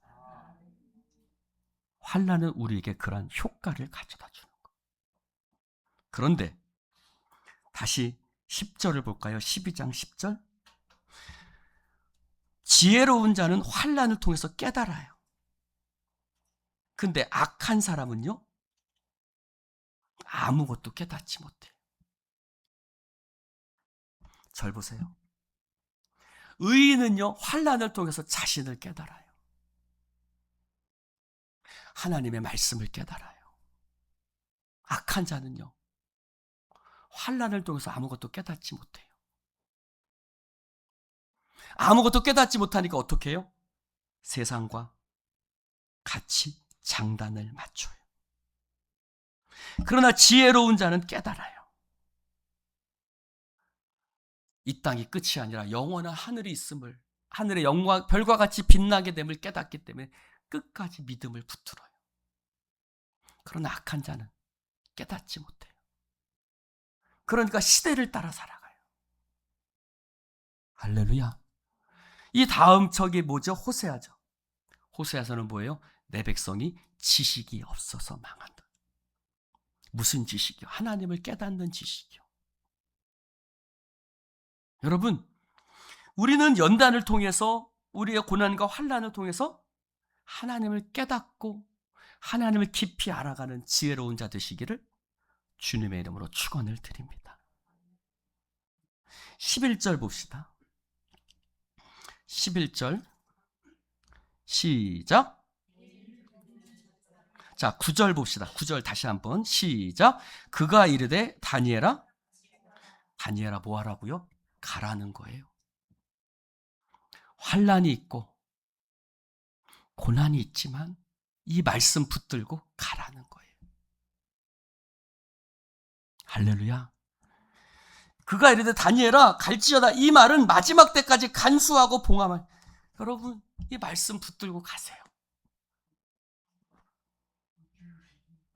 환난은 우리에게 그러한 효과를 가져다 주는 거예요. 그런데 다시 10절을 볼까요? 12장 10절. 지혜로운 자는 환난을 통해서 깨달아요. 근데 악한 사람은요, 아무것도 깨닫지 못해요. 절 보세요. 의인은요, 환난을 통해서 자신을 깨달아요. 하나님의 말씀을 깨달아요. 악한 자는요, 환난을 통해서 아무것도 깨닫지 못해요. 아무것도 깨닫지 못하니까 어떻게 해요? 세상과 같이 장단을 맞춰요. 그러나 지혜로운 자는 깨달아요. 이 땅이 끝이 아니라 영원한 하늘이 있음을, 하늘의 영광, 별과 같이 빛나게 됨을 깨닫기 때문에 끝까지 믿음을 붙들어요. 그러나 악한 자는 깨닫지 못해요. 그러니까 시대를 따라 살아가요. 할렐루야. 이 다음 척이 뭐죠? 호세아죠. 호세아서는 뭐예요? 내 백성이 지식이 없어서 망한다. 무슨 지식이요? 하나님을 깨닫는 지식이요. 여러분, 우리는 연단을 통해서, 우리의 고난과 환난을 통해서 하나님을 깨닫고 하나님을 깊이 알아가는 지혜로운 자 되시기를 주님의 이름으로 축원을 드립니다. 11절 봅시다. 11절 시작. 자, 9절 봅시다. 9절 다시 한번 시작. 그가 이르되 다니엘아, 다니엘아 뭐 하라고요? 가라는 거예요. 환난이 있고 고난이 있지만 이 말씀 붙들고 가라는 거예요. 할렐루야. 그가 이르되 다니엘아 갈지어다. 이 말은 마지막 때까지 간수하고 봉함을. 여러분, 이 말씀 붙들고 가세요.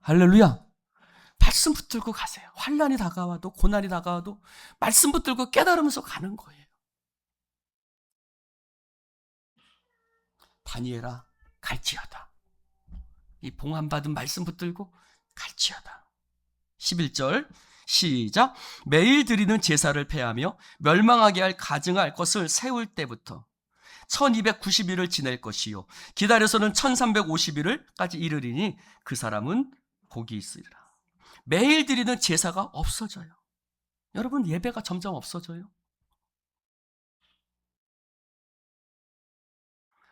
할렐루야. 말씀 붙들고 가세요. 환난이 다가와도 고난이 다가와도 말씀 붙들고 깨달으면서 가는 거예요. 다니엘아 갈지어다. 이 봉함받은 말씀 붙들고 갈지어다. 11절 시작. 매일 드리는 제사를 폐하며 멸망하게 할 가증할 것을 세울 때부터 1290일을 지낼 것이요 기다려서는 1350일을까지 이르리니 그 사람은 복이 있으리라. 매일 드리는 제사가 없어져요. 여러분, 예배가 점점 없어져요.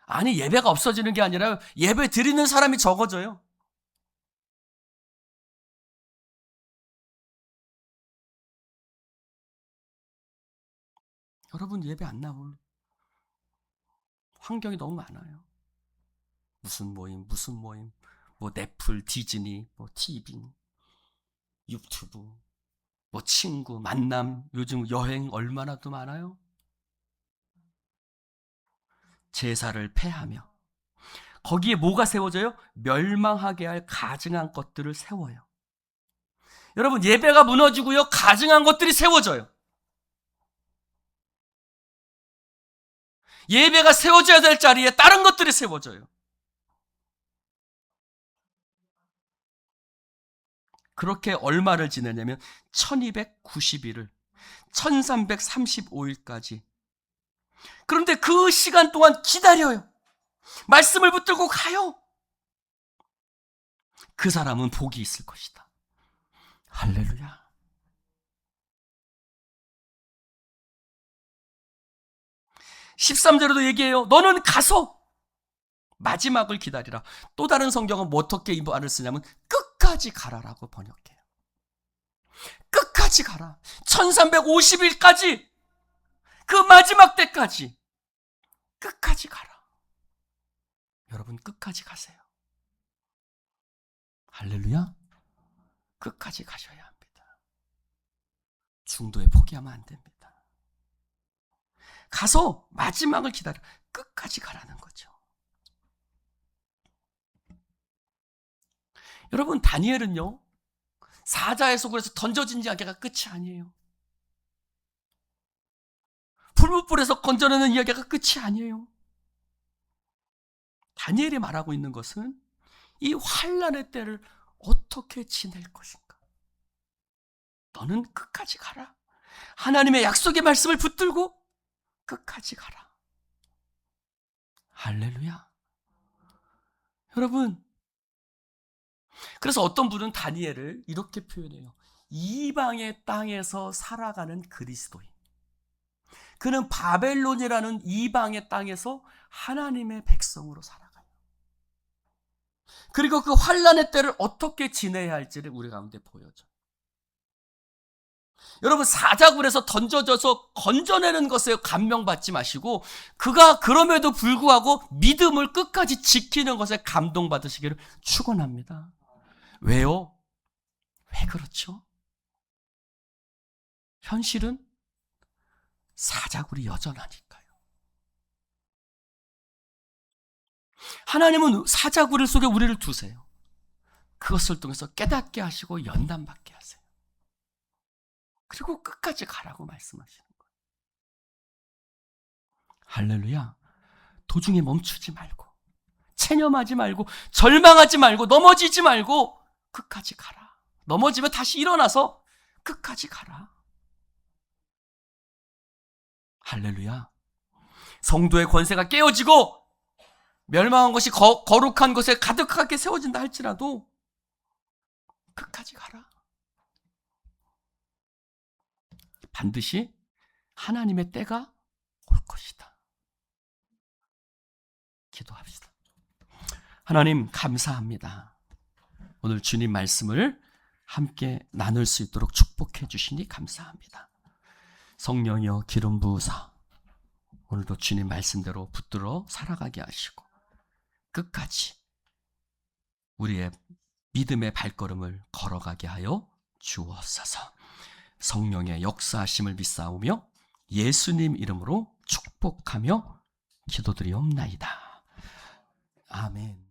아니, 예배가 없어지는 게 아니라 예배 드리는 사람이 적어져요. 여러분, 예배 안 나올 환경이 너무 많아요. 무슨 모임, 뭐 넷플, 디즈니, 뭐 TV, 유튜브, 뭐 친구, 만남, 요즘 여행 얼마나 또 많아요. 제사를 폐하며 거기에 뭐가 세워져요? 멸망하게 할 가증한 것들을 세워요. 여러분, 예배가 무너지고요, 가증한 것들이 세워져요. 예배가 세워져야 될 자리에 다른 것들이 세워져요. 그렇게 얼마를 지내냐면 1290일을 1335일까지. 그런데 그 시간 동안 기다려요. 말씀을 붙들고 가요. 그 사람은 복이 있을 것이다. 할렐루야. 13절에도 얘기해요. 너는 가서 마지막을 기다리라. 또 다른 성경은 뭐 어떻게 말을 쓰냐면 끝까지 가라라고 번역해요. 끝까지 가라. 1350일까지, 그 마지막 때까지 끝까지 가라. 여러분, 끝까지 가세요. 할렐루야. 끝까지 가셔야 합니다. 중도에 포기하면 안 됩니다. 가서 마지막을 기다려. 끝까지 가라는 거죠. 여러분, 다니엘은요, 사자의 속에서 던져진 이야기가 끝이 아니에요. 풀무불에서 건져내는 이야기가 끝이 아니에요. 다니엘이 말하고 있는 것은 이 환난의 때를 어떻게 지낼 것인가. 너는 끝까지 가라. 하나님의 약속의 말씀을 붙들고 끝까지 가라. 할렐루야. 여러분, 그래서 어떤 분은 다니엘을 이렇게 표현해요. 이방의 땅에서 살아가는 그리스도인. 그는 바벨론이라는 이방의 땅에서 하나님의 백성으로 살아가요. 그리고 그 환난의 때를 어떻게 지내야 할지를 우리 가운데 보여줘요. 여러분, 사자굴에서 던져져서 건져내는 것에 감명받지 마시고 그가 그럼에도 불구하고 믿음을 끝까지 지키는 것에 감동받으시기를 축원합니다. 왜요? 왜 그렇죠? 현실은 사자굴이 여전하니까요. 하나님은 사자굴 속에 우리를 두세요. 그것을 통해서 깨닫게 하시고 연단받게 하세요. 그리고 끝까지 가라고 말씀하시는 거예요. 할렐루야. 도중에 멈추지 말고, 체념하지 말고, 절망하지 말고, 넘어지지 말고 끝까지 가라. 넘어지면 다시 일어나서 끝까지 가라. 할렐루야. 성도의 권세가 깨어지고 멸망한 것이 거룩한 것에 가득하게 세워진다 할지라도 끝까지 가라. 반드시 하나님의 때가 올 것이다. 기도합시다. 하나님, 감사합니다. 오늘 주님 말씀을 함께 나눌 수 있도록 축복해 주시니 감사합니다. 성령이여 기름 부으사 오늘도 주님 말씀대로 붙들어 살아가게 하시고 끝까지 우리의 믿음의 발걸음을 걸어가게 하여 주옵소서. 성령의 역사하심을 믿사오며 예수님 이름으로 축복하며 기도드리옵나이다. 아멘.